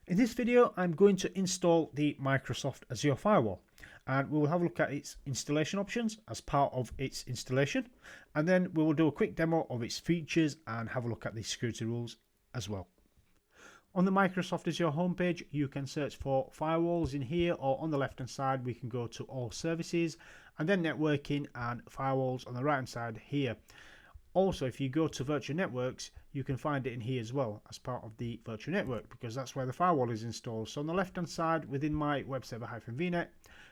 In this video, I'm going to install the Microsoft Azure Firewall, and we will have a look at its installation options as part of its installation, and then we will do a quick demo of its features and have a look at the security rules as well. On the Microsoft Azure homepage, you can search for firewalls in here, or on the left hand side we can go to all services and then networking and firewalls on the right hand side here. Also, if you go to virtual networks, you can find it in here as well as part of the virtual network, because that's where the firewall is installed. So on the left hand side within my web server-vnet,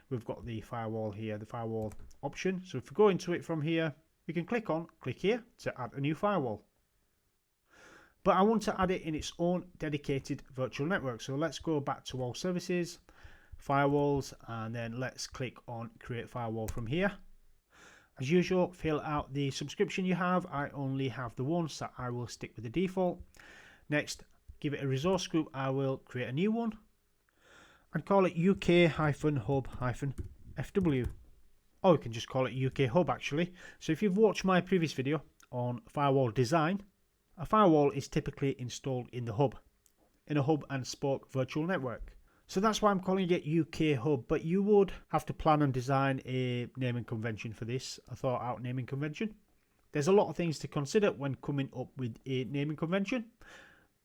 we've got the firewall here, the firewall option. So if we go into it from here, we can click here to add a new firewall. But I want to add it in its own dedicated virtual network. So let's go back to all services, firewalls, and then let's click on create firewall from here. As usual, fill out the subscription you have. I only have the one, so I will stick with the default. Next, give it a resource group. I will create a new one and call it UK-hub-FW. Or we can just call it UK Hub actually. So if you've watched my previous video on firewall design, a firewall is typically installed in the hub, in a hub and spoke virtual network. So that's why I'm calling it UK Hub, but you would have to plan and design a naming convention for this, a thought out naming convention. There's a lot of things to consider when coming up with a naming convention.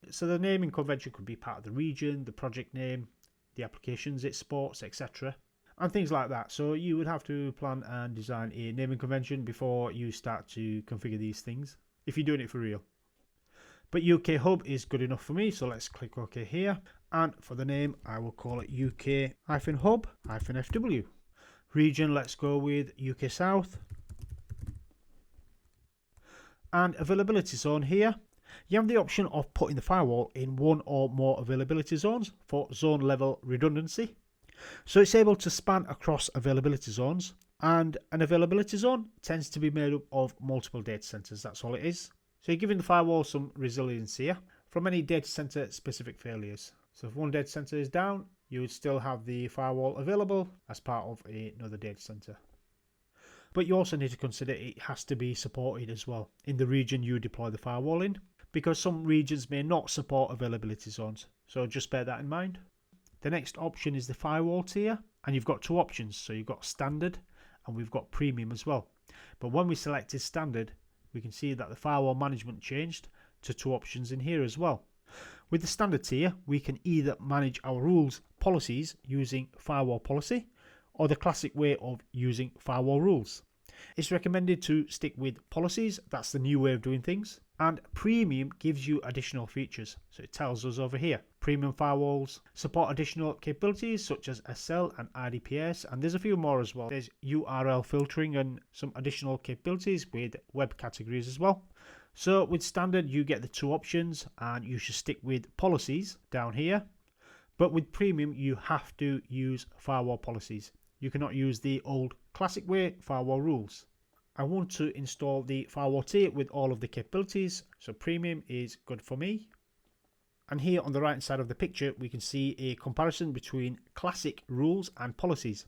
So the naming convention could be part of the region, the project name, the applications it supports, etc. and things like that. So you would have to plan and design a naming convention before you start to configure these things, if you're doing it for real. But UK Hub is good enough for me, so let's click OK here. And for the name, I will call it UK-hub-FW. Region, let's go with UK South. And availability zone here, you have the option of putting the firewall in one or more availability zones for zone level redundancy. So it's able to span across availability zones, and an availability zone tends to be made up of multiple data centers. That's all it is. So you're giving the firewall some resilience here from any data center specific failures. So if one data center is down, you would still have the firewall available as part of another data center. But you also need to consider it has to be supported as well in the region you deploy the firewall in, because some regions may not support availability zones. So just bear that in mind. The next option is the firewall tier, and you've got two options. So you've got standard and we've got premium as well. But when we selected standard, we can see that the firewall management changed to two options in here as well. With the standard tier, we can either manage our rules policies using firewall policy, or the classic way of using firewall rules. It's recommended to stick with policies. That's the new way of doing things. And premium gives you additional features. So it tells us over here, premium firewalls support additional capabilities such as SL and IDPS, and there's a few more as well. There's URL filtering and some additional capabilities with web categories as well. So with standard, you get the two options, and you should stick with policies down here. But with premium, you have to use firewall policies. You cannot use the old classic way firewall rules. I want to install the firewall tier with all of the capabilities, so premium is good for me. And here on the right hand side of the picture, we can see a comparison between classic rules and policies.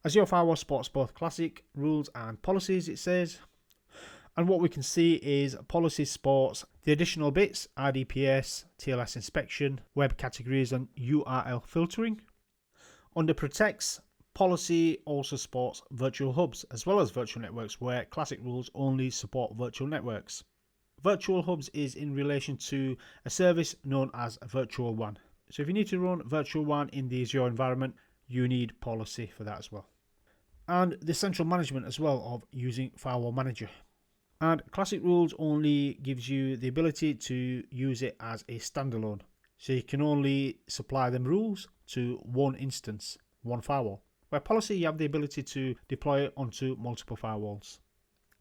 Azure Firewall supports both classic rules and policies, it says. And what we can see is policy supports the additional bits, IDPS, TLS inspection, web categories, and URL filtering. Under protects, policy also supports virtual hubs as well as virtual networks, where classic rules only support virtual networks. Virtual hubs is in relation to a service known as a virtual WAN. So if you need to run virtual WAN in the Azure environment, you need policy for that as well. And the central management as well of using Firewall Manager. And classic rules only gives you the ability to use it as a standalone. So you can only supply them rules to one instance, one firewall. Where policy, you have the ability to deploy it onto multiple firewalls.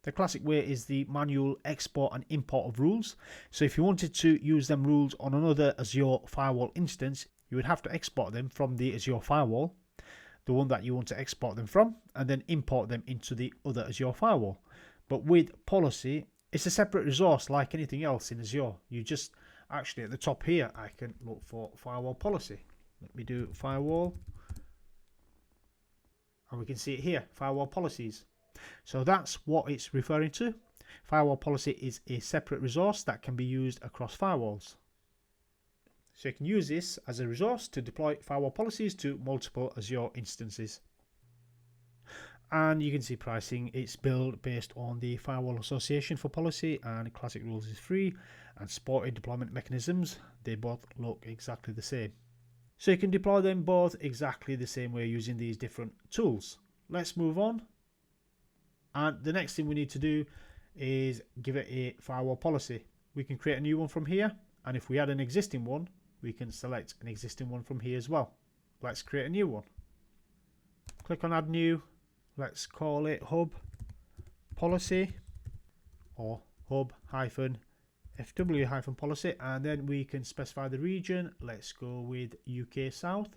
The classic way is the manual export and import of rules. So if you wanted to use them rules on another Azure Firewall instance, you would have to export them from the Azure Firewall, the one that you want to export them from, and then import them into the other Azure Firewall. But with policy, it's a separate resource like anything else in Azure. You just actually at the top here, I can look for firewall policy. Let me do firewall. And we can see it here, firewall policies. So that's what it's referring to. Firewall policy is a separate resource that can be used across firewalls. So you can use this as a resource to deploy firewall policies to multiple Azure instances. And you can see pricing, it's built based on the Firewall Association for policy, and classic rules is free, and supported deployment mechanisms, they both look exactly the same. So you can deploy them both exactly the same way using these different tools. Let's move on. And the next thing we need to do is give it a firewall policy. We can create a new one from here, and if we had an existing one, we can select an existing one from here as well. Let's create a new one. Click on add new. Let's call it hub policy or hub-fw policy, and then we can specify the region. Let's go with UK South.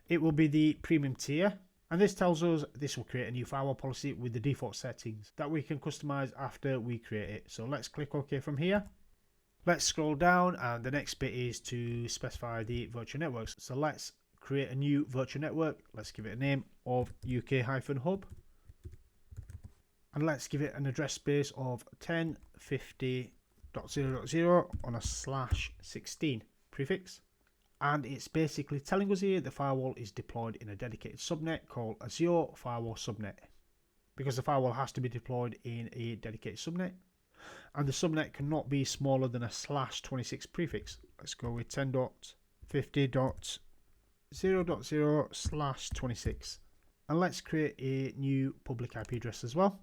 It will be the premium tier, and this tells us this will create a new firewall policy with the default settings that we can customize after we create it. So let's click OK from here. Let's scroll down, and the next bit is to specify the virtual networks. So let's create a new virtual network. Let's give it a name of UK-hub, and let's give it an address space of 1050.0.0 on a /16 prefix. And it's basically telling us here the firewall is deployed in a dedicated subnet called Azure Firewall subnet, because the firewall has to be deployed in a dedicated subnet, and the subnet cannot be smaller than a /26 prefix. Let's go with 10.50.0.0/26, and let's create a new public IP address as well.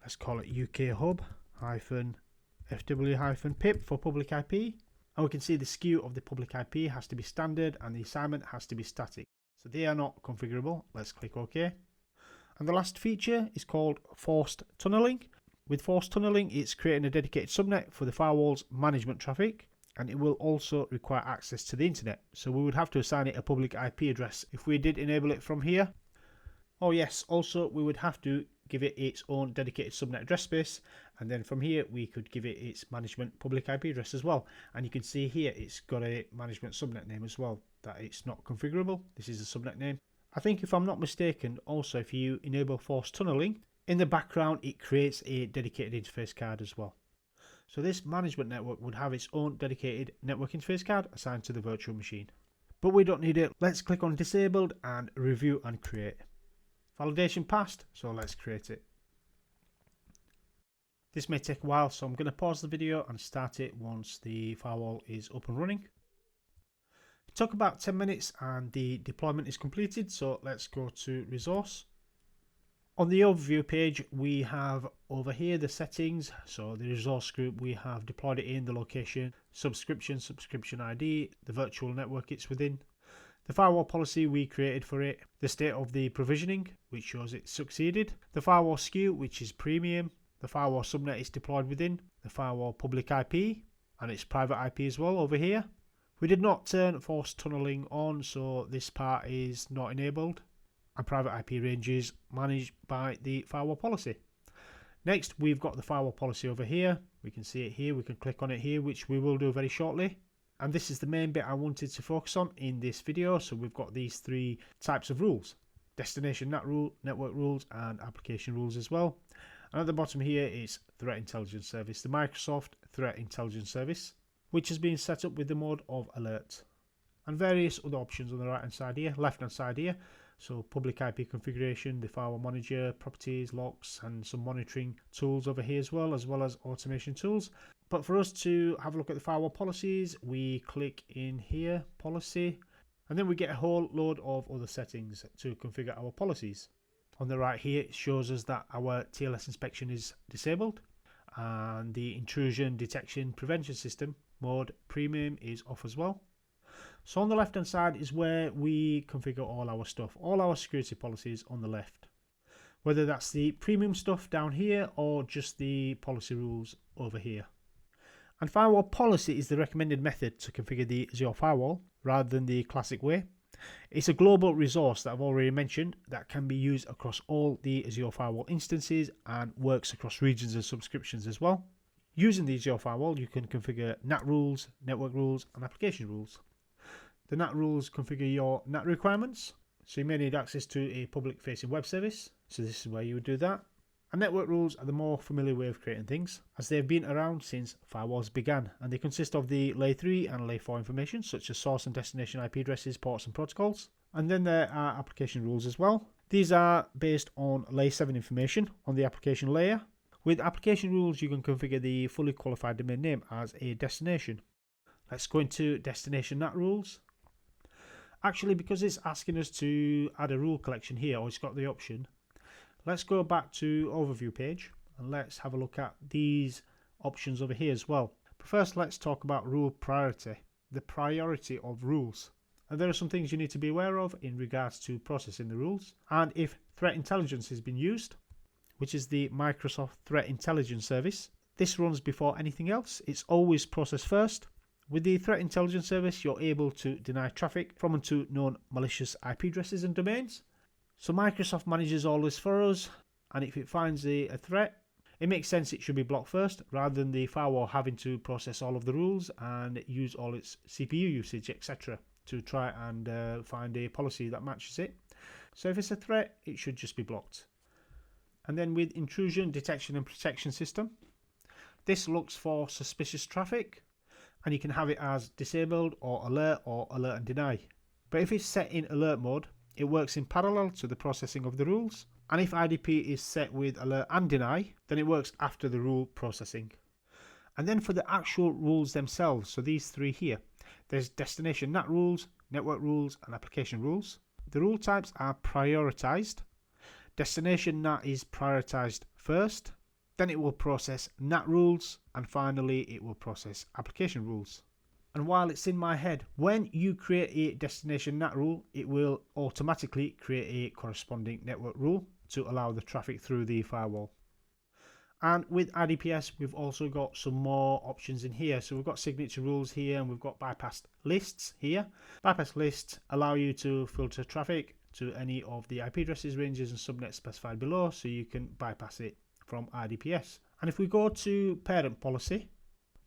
Let's call it UK-hub-fw-pip for public IP, and we can see the SKU of the public IP has to be standard and the assignment has to be static, so they are not configurable. Let's click OK. And the last feature is called forced tunneling. With forced tunneling, it's creating a dedicated subnet for the firewall's management traffic, and it will also require access to the internet, so we would have to assign it a public IP address if we did enable it from here. Oh yes, also we would have to give it its own dedicated subnet address space, and then from here we could give it its management public IP address as well. And you can see here it's got a management subnet name as well, that it's not configurable. This is a subnet name. I think if I'm not mistaken, also if you enable forced tunneling, in the background it creates a dedicated interface card as well. So this management network would have its own dedicated network interface card assigned to the virtual machine. But we don't need it. Let's click on disabled and review and create. Validation passed, so let's create it. This may take a while, so I'm going to pause the video and start it once the firewall is up and running. It took about 10 minutes and the deployment is completed, so let's go to resource. On the overview page, we have over here the settings. So the resource group, we have deployed it in, the location, subscription ID, the virtual network it's within, the firewall policy we created for it, the state of the provisioning, which shows it succeeded, the firewall SKU, which is premium, the firewall subnet it's deployed within, the firewall public IP, and its private IP as well over here. We did not turn forced tunneling on, so this part is not enabled, and private IP ranges managed by the firewall policy. Next, we've got the firewall policy over here. We can see it here. We can click on it here, which we will do very shortly. And this is the main bit I wanted to focus on in this video. So we've got these three types of rules: destination NAT rule, network rules, and application rules as well. And at the bottom here is Threat Intelligence Service, the Microsoft Threat Intelligence Service, which has been set up with the mode of alert, and various other options on the right hand side here, left hand side here. So public IP configuration, the firewall manager, properties, locks, and some monitoring tools over here as well as automation tools. But for us to have a look at the firewall policies, we click in here, policy, and then we get a whole load of other settings to configure our policies. On the right here, it shows us that our TLS inspection is disabled, and the intrusion detection prevention system mode premium is off as well. So on the left hand side is where we configure all our stuff, all our security policies on the left, whether that's the premium stuff down here or just the policy rules over here. And firewall policy is the recommended method to configure the Azure firewall rather than the classic way. It's a global resource that I've already mentioned that can be used across all the Azure firewall instances and works across regions and subscriptions as well. Using the Azure firewall, you can configure NAT rules, network rules, and application rules. The NAT rules configure your NAT requirements, so you may need access to a public facing web service, so this is where you would do that. And network rules are the more familiar way of creating things, as they have been around since firewalls began, and they consist of the layer 3 and layer 4 information, such as source and destination IP addresses, ports and protocols. And then there are application rules as well. These are based on layer 7 information on the application layer. With application rules, you can configure the fully qualified domain name as a destination. Let's go into destination NAT rules. Actually, because it's asking us to add a rule collection here, or it's got the option, let's go back to overview page and let's have a look at these options over here as well. But first, let's talk about rule priority, the priority of rules. And there are some things you need to be aware of in regards to processing the rules. And if threat intelligence has been used, which is the Microsoft Threat Intelligence Service, this runs before anything else. It's always processed first. With the Threat Intelligence Service, you're able to deny traffic from and to known malicious IP addresses and domains. So Microsoft manages all this for us, and if it finds a threat, it makes sense it should be blocked first, rather than the firewall having to process all of the rules and use all its CPU usage, etc. to try and find a policy that matches it. So if it's a threat, it should just be blocked. And then with intrusion detection and protection system, this looks for suspicious traffic, and you can have it as disabled or alert and deny. But if it's set in alert mode, it works in parallel to the processing of the rules. And if IDP is set with alert and deny, then it works after the rule processing. And then for the actual rules themselves, so these three here, there's destination NAT rules, network rules, and application rules. The rule types are prioritized. Destination NAT is prioritized first, then it will process NAT rules, and finally it will process application rules. And while it's in my head, when you create a destination NAT rule, it will automatically create a corresponding network rule to allow the traffic through the firewall. And with IDPS, we've also got some more options in here. So we've got signature rules here, and we've got bypass lists here. Bypass lists allow you to filter traffic to any of the IP addresses, ranges and subnets specified below, so you can bypass it from IDPS. And if we go to parent policy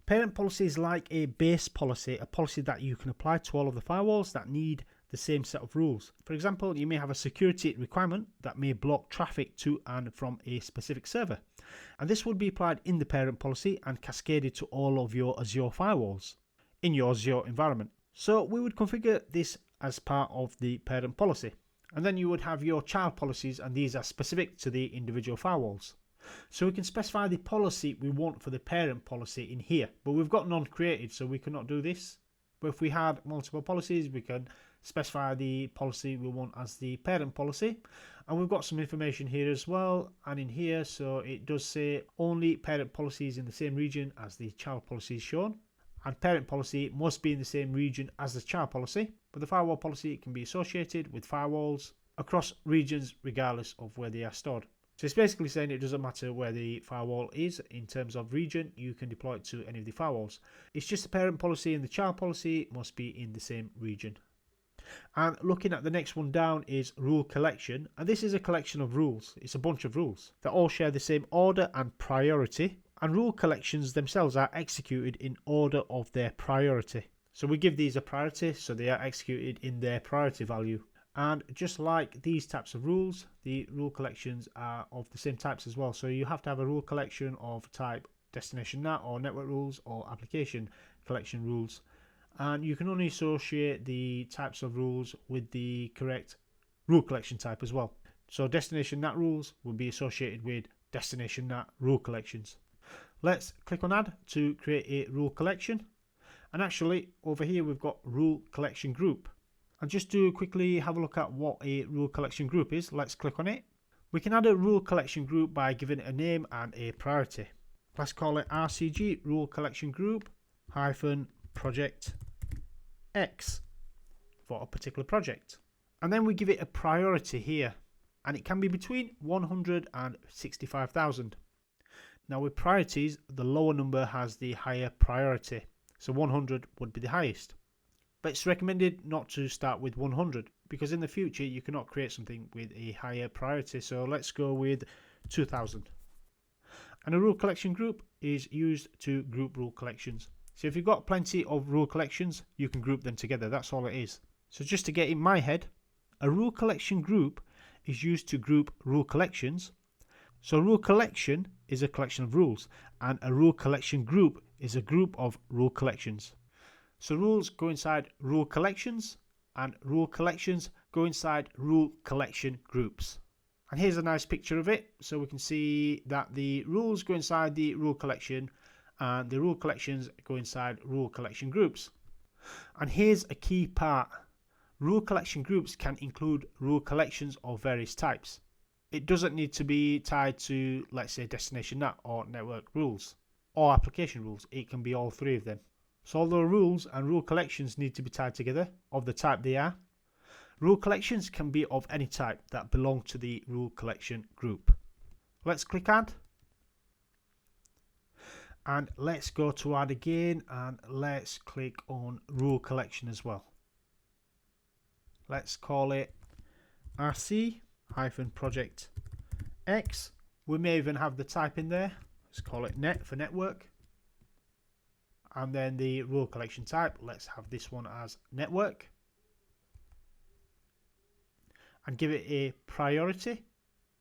is like a base policy, a policy that you can apply to all of the firewalls that need the same set of rules. For example, you may have a security requirement that may block traffic to and from a specific server. And this would be applied in the parent policy and cascaded to all of your Azure firewalls in your Azure environment. So we would configure this as part of the parent policy. And then you would have your child policies, and these are specific to the individual firewalls. So we can specify the policy we want for the parent policy in here, but we've got none created, so we cannot do this. But if we had multiple policies, we can specify the policy we want as the parent policy. And we've got some information here as well, and in here, so it does say only parent policies in the same region as the child policy is shown. And parent policy must be in the same region as the child policy, but the firewall policy can be associated with firewalls across regions regardless of where they are stored. So it's basically saying it doesn't matter where the firewall is in terms of region, you can deploy it to any of the firewalls. It's just the parent policy and the child policy must be in the same region. And looking at the next one down is rule collection, and this is a collection of rules. It's a bunch of rules that all share the same order and priority, and rule collections themselves are executed in order of their priority. So we give these a priority, so they are executed in their priority value. And just like these types of rules, the rule collections are of the same types as well. So you have to have a rule collection of type destination NAT or network rules or application collection rules. And you can only associate the types of rules with the correct rule collection type as well. So destination NAT rules will be associated with destination NAT rule collections. Let's click on add to create a rule collection. And actually over here we've got rule collection group. And just to quickly have a look at what a rule collection group is, let's click on it. We can add a rule collection group by giving it a name and a priority. Let's call it RCG rule collection group -project X for a particular project. And then we give it a priority here, and it can be between 100 and 65,000. Now with priorities, the lower number has the higher priority, so 100 would be the highest. But it's recommended not to start with 100 because in the future you cannot create something with a higher priority. So let's go with 2000. And a rule collection group is used to group rule collections. So if you've got plenty of rule collections, you can group them together. That's all it is. So just to get in my head, a rule collection group is used to group rule collections. So a rule collection is a collection of rules, and a rule collection group is a group of rule collections. So rules go inside rule collections, and rule collections go inside rule collection groups. And here's a nice picture of it, so we can see that the rules go inside the rule collection and the rule collections go inside rule collection groups. And here's a key part. Rule collection groups can include rule collections of various types. It doesn't need to be tied to, let's say, destination NAT or network rules or application rules. It can be all three of them. So although rules and rule collections need to be tied together of the type they are, rule collections can be of any type that belong to the rule collection group. Let's click add. And let's go to add again, and let's click on rule collection as well. Let's call it RC-project X. We may even have the type in there. Let's call it net for network. And then the rule collection type, let's have this one as network. And give it a priority.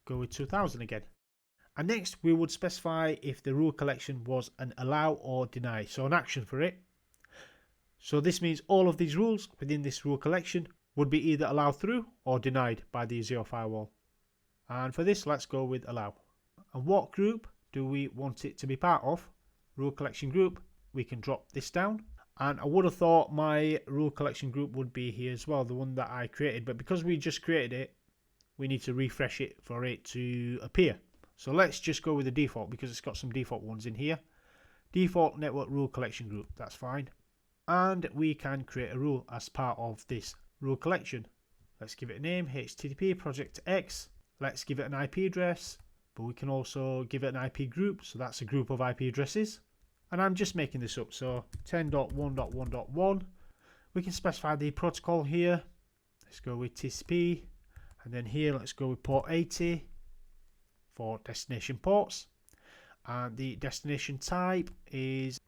Go with 2000 again. And next we would specify if the rule collection was an allow or deny, so an action for it. So this means all of these rules within this rule collection would be either allowed through or denied by the Azure Firewall. And for this, let's go with allow. And what group do we want it to be part of? Rule collection group. We can drop this down. And I would have thought my rule collection group would be here as well, the one that I created. But because we just created it, we need to refresh it for it to appear. So let's just go with the default because it's got some default ones in here. Default network rule collection group, that's fine. And we can create a rule as part of this rule collection. Let's give it a name, HTTP project X. Let's give it an IP address, but we can also give it an IP group. So that's a group of IP addresses. And I'm just making this up. So 10.1.1.1. We can specify the protocol here. Let's go with TCP. And then here, let's go with port 80 for destination ports. And the destination type is,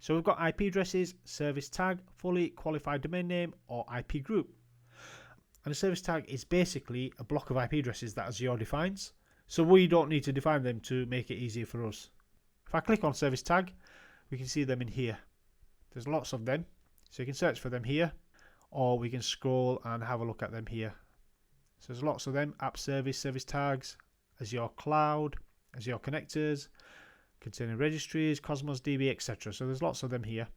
so we've got IP addresses, service tag, fully qualified domain name, or IP group. And a service tag is basically a block of IP addresses that Azure defines. So we don't need to define them to make it easier for us. If I click on service tag, we can see them in here. There's lots of them. So you can search for them here, or we can scroll and have a look at them here. So there's lots of them: app service, service tags, Azure Cloud, Azure connectors, container registries, Cosmos DB, etc. So there's lots of them here.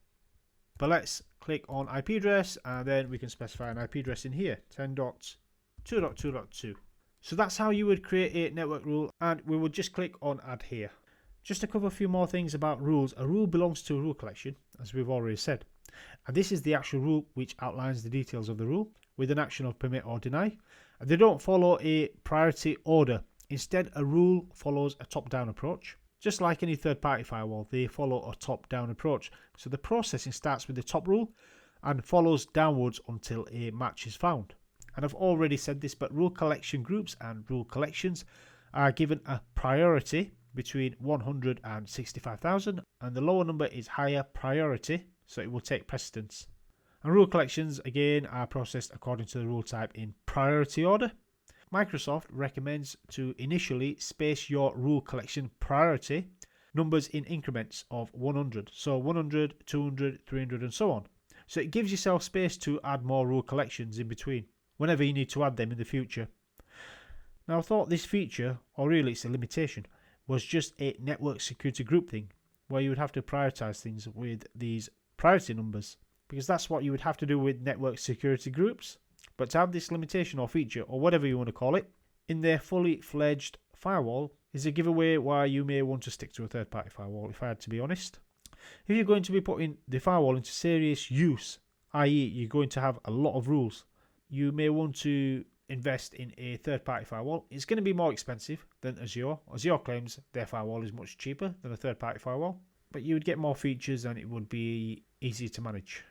But let's click on IP address, and then we can specify an IP address in here, 10.2.2.2. So that's how you would create a network rule, and we would just click on add here. Just to cover a few more things about rules, a rule belongs to a rule collection, as we've already said. And this is the actual rule which outlines the details of the rule with an action of permit or deny. And they don't follow a priority order. Instead, a rule follows a top-down approach. Just like any third-party firewall, they follow a top-down approach. So the processing starts with the top rule and follows downwards until a match is found. And I've already said this, but rule collection groups and rule collections are given a priority between 100 and 65,000, and the lower number is higher priority, so it will take precedence. And rule collections, again, are processed according to the rule type in priority order. Microsoft recommends to initially space your rule collection priority numbers in increments of 100. So 100, 200, 300 and so on. So it gives yourself space to add more rule collections in between whenever you need to add them in the future. Now I thought this feature, or really it's a limitation, was just a network security group thing where you would have to prioritize things with these priority numbers, because that's what you would have to do with network security groups. But to have this limitation or feature, or whatever you want to call it, in their fully fledged firewall is a giveaway why you may want to stick to a third-party firewall, if I had to be honest. If you're going to be putting the firewall into serious use, i.e. you're going to have a lot of rules, you may want to invest in a third-party firewall. It's going to be more expensive than Azure. Azure claims their firewall is much cheaper than a third-party firewall, but you would get more features and it would be easier to manage.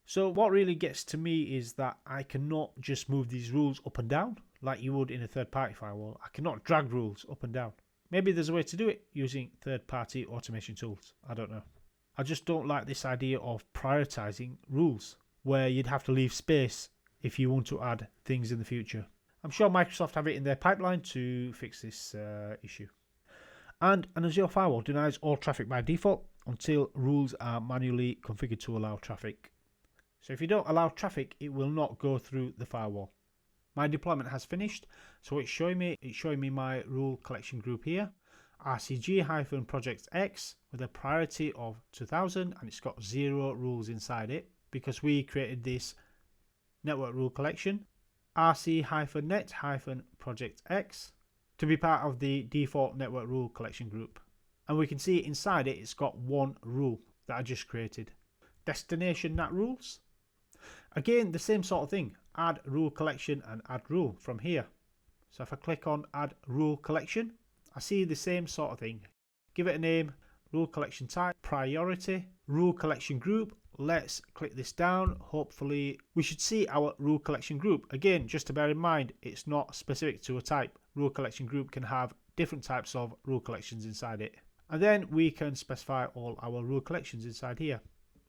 So what really gets to me is that I cannot just move these rules up and down like you would in a third-party firewall. I cannot drag rules up and down. Maybe there's a way to do it using third-party automation tools. I don't know. I just don't like this idea of prioritizing rules where you'd have to leave space if you want to add things in the future. I'm sure Microsoft have it in their pipeline to fix this issue. And an Azure Firewall denies all traffic by default until rules are manually configured to allow traffic. So if you don't allow traffic, it will not go through the firewall. My deployment has finished, so it's showing me my rule collection group here, RCG-Project X with a priority of 2000, and it's got 0 rules inside it because we created this network rule collection, RC-Net-Project X, to be part of the default network rule collection group. And we can see inside it, it's got 1 rule that I just created. Destination NAT rules. Again, the same sort of thing. Add rule collection and add rule from here. So if I click on add rule collection, I see the same sort of thing. Give it a name, rule collection type, priority, rule collection group. Let's click this down. Hopefully we should see our rule collection group. Again, just to bear in mind, it's not specific to a type. Rule collection group can have different types of rule collections inside it. And then we can specify all our rule collections inside here.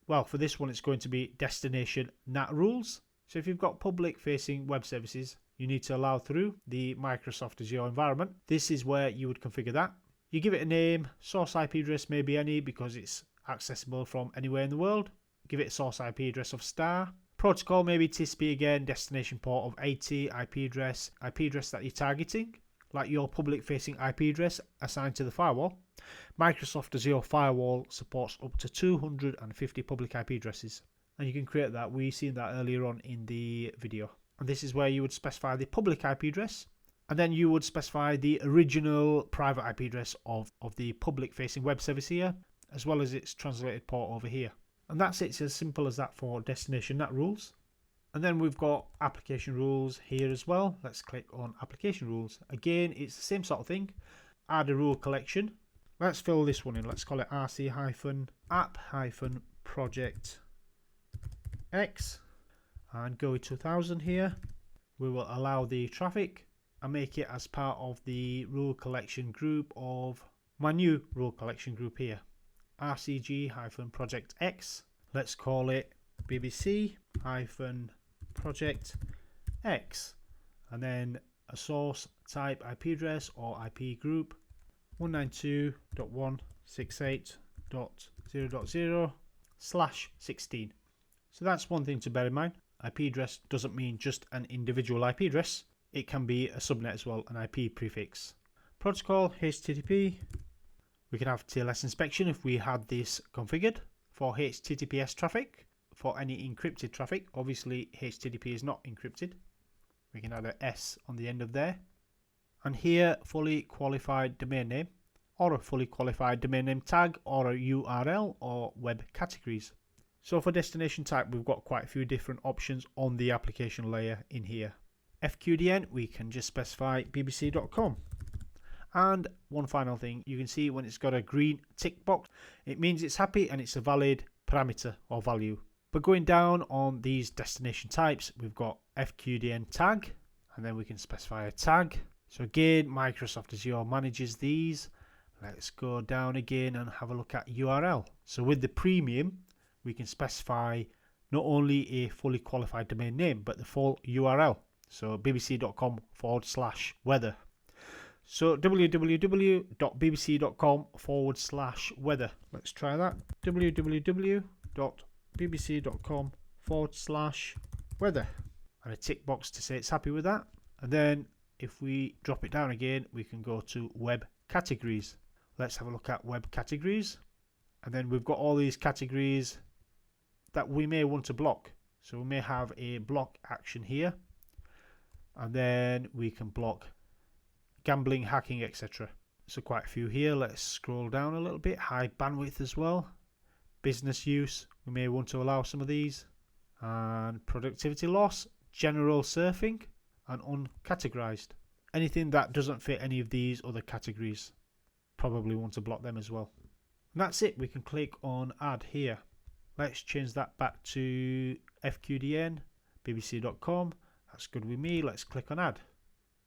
Well, for this one, it's going to be destination NAT rules. So if you've got public facing web services, you need to allow through the Microsoft Azure environment. This is where you would configure that. You give it a name, source IP address may be any because it's accessible from anywhere in the world. Give it a source IP address of star. Protocol maybe TCP again, destination port of 80, IP address that you're targeting, like your public facing IP address assigned to the firewall. Microsoft Azure Firewall supports up to 250 public IP addresses, and you can create that. We've seen that earlier on in the video. And this is where you would specify the public IP address, and then you would specify the original private IP address of the public facing web service here, as well as its translated port over here. And that's it. It's as simple as that for destination NAT rules. And then we've got application rules here as well. Let's click on application rules. Again, it's the same sort of thing. Add a rule collection. Let's fill this one in. Let's call it RC-App-Project X and go with 2000 here. We will allow the traffic and make it as part of the rule collection group of my new rule collection group here. RCG-Project X. Let's call it BBC-Project X, and then a source type IP address or IP group 192.168.0.0/16. So that's one thing to bear in mind. IP address doesn't mean just an individual IP address. It can be a subnet as well, an IP prefix. Protocol HTTP. We can have TLS inspection if we had this configured for HTTPS traffic. For any encrypted traffic, obviously HTTP is not encrypted. We can add an S on the end of there. And here, fully qualified domain name, or a fully qualified domain name tag, or a URL, or web categories. So for destination type, we've got quite a few different options on the application layer in here. FQDN, we can just specify bbc.com. And one final thing, you can see when it's got a green tick box, it means it's happy and it's a valid parameter or value. But going down on these destination types, we've got FQDN tag, and then we can specify a tag. So again, Microsoft Azure manages these. Let's go down again and have a look at URL. So with the premium, we can specify not only a fully qualified domain name, but the full URL. So bbc.com/weather. So www.bbc.com/weather. Let's try that. www.bbc.com/weather. And a tick box to say it's happy with that. And then if we drop it down again, we can go to web categories. Let's have a look at web categories. And then we've got all these categories that we may want to block. So we may have a block action here. And then we can block gambling, hacking, etc. So quite a few here. Let's scroll down a little bit. High bandwidth as well. Business use, we may want to allow some of these. And productivity loss, general surfing, and uncategorized. Anything that doesn't fit any of these other categories, probably want to block them as well. And that's it. We can click on add here. Let's change that back to FQDN, bbc.com. That's good with me. Let's click on add.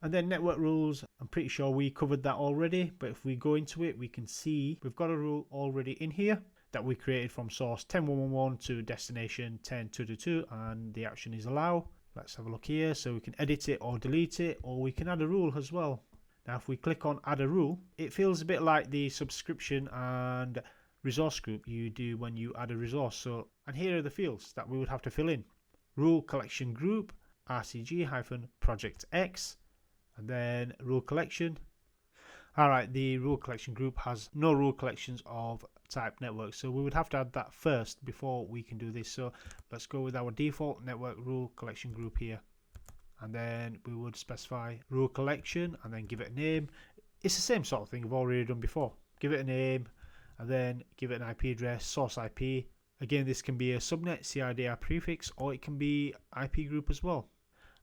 And then network rules, I'm pretty sure we covered that already, but if we go into it, we can see we've got a rule already in here that we created from source 10.1.1.1 to destination 10.2.2.2, and the action is allow. Let's have a look here. So we can edit it or delete it, or we can add a rule as well. Now if we click on add a rule, it feels a bit like the subscription and resource group you do when you add a resource. So, and here are the fields that we would have to fill in. Rule collection group, RCG-project X, and then rule collection. Alright, the rule collection group has no rule collections of type network, so we would have to add that first before we can do this. So let's go with our default network rule collection group here, and then we would specify rule collection and then give it a name. It's the same sort of thing we've already done before. Give it a name and then give it an IP address, source IP. Again, this can be a subnet CIDR prefix, or it can be IP group as well.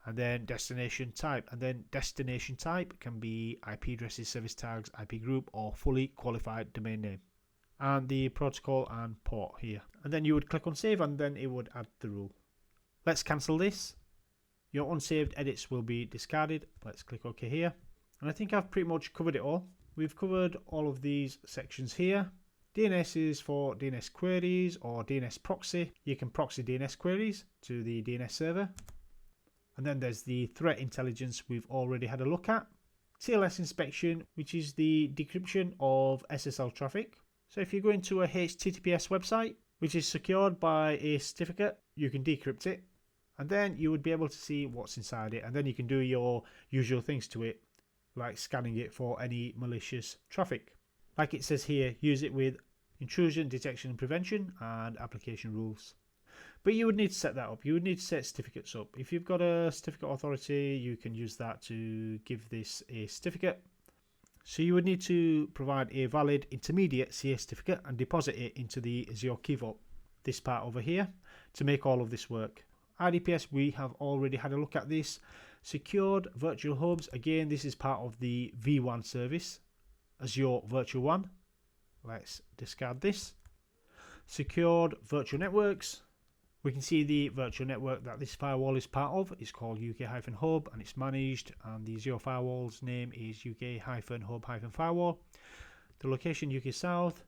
And then destination type, and then destination type can be IP addresses, service tags, IP group, or fully qualified domain name, and the protocol and port here. And then you would click on save, and then it would add the rule. Let's cancel this. Your unsaved edits will be discarded. Let's click OK here, and I think I've pretty much covered it all. We've covered all of these sections here. DNS is for DNS queries or DNS proxy. You can proxy DNS queries to the DNS server. And then there's the threat intelligence we've already had a look at. TLS inspection, which is the decryption of SSL traffic. So if you go into a HTTPS website, which is secured by a certificate, you can decrypt it. And then you would be able to see what's inside it. And then you can do your usual things to it, like scanning it for any malicious traffic. Like it says here, use it with intrusion detection and prevention and application rules. But you would need to set that up. You would need to set certificates up. If you've got a certificate authority, you can use that to give this a certificate. So you would need to provide a valid intermediate CA certificate and deposit it into the Azure Key Vault, this part over here, to make all of this work. IDPS, we have already had a look at this. Secured virtual hubs, again, this is part of the V1 service, Azure Virtual WAN. Let's discard this. Secured virtual networks. We can see the virtual network that this firewall is part of. It's called UK-Hub and it's managed, and the Azure Firewall's name is UK-Hub-Firewall. The location UK South.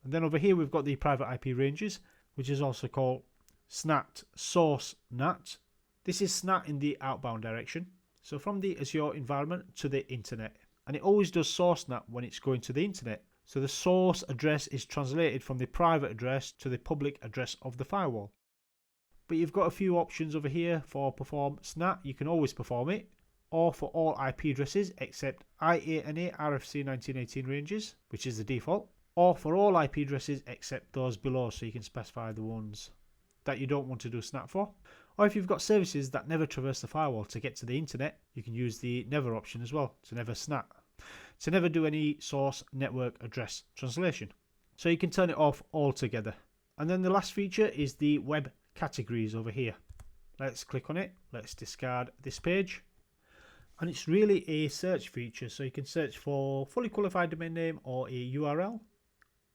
And then over here we've got the private IP ranges, which is also called SNAT source NAT. This is SNAT in the outbound direction. So from the Azure environment to the internet. And it always does source NAT when it's going to the internet. So the source address is translated from the private address to the public address of the firewall. But you've got a few options over here for perform SNAT. You can always perform it, or for all IP addresses except IANA RFC 1918 ranges, which is the default, or for all IP addresses except those below, so you can specify the ones that you don't want to do SNAT for. Or if you've got services that never traverse the firewall to get to the internet, you can use the never option as well, to never SNAT, to never do any source network address translation. So you can turn it off altogether. And then the last feature is the web categories over here. Let's click on it. Let's discard this page. And it's really a search feature, so you can search for fully qualified domain name or a URL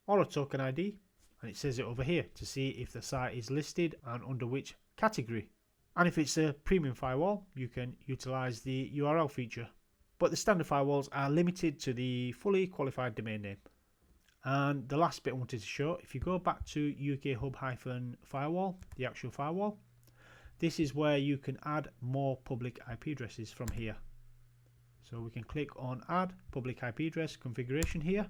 or a token ID, and it says it over here to see if the site is listed and under which category. And if it's a premium firewall, you can utilize the URL feature. But the standard firewalls are limited to the fully qualified domain name. And the last bit I wanted to show, if you go back to UK Hub-Firewall, the actual firewall, this is where you can add more public IP addresses from here. So we can click on add public IP address configuration here.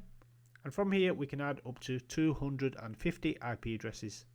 And from here we can add up to 250 IP addresses.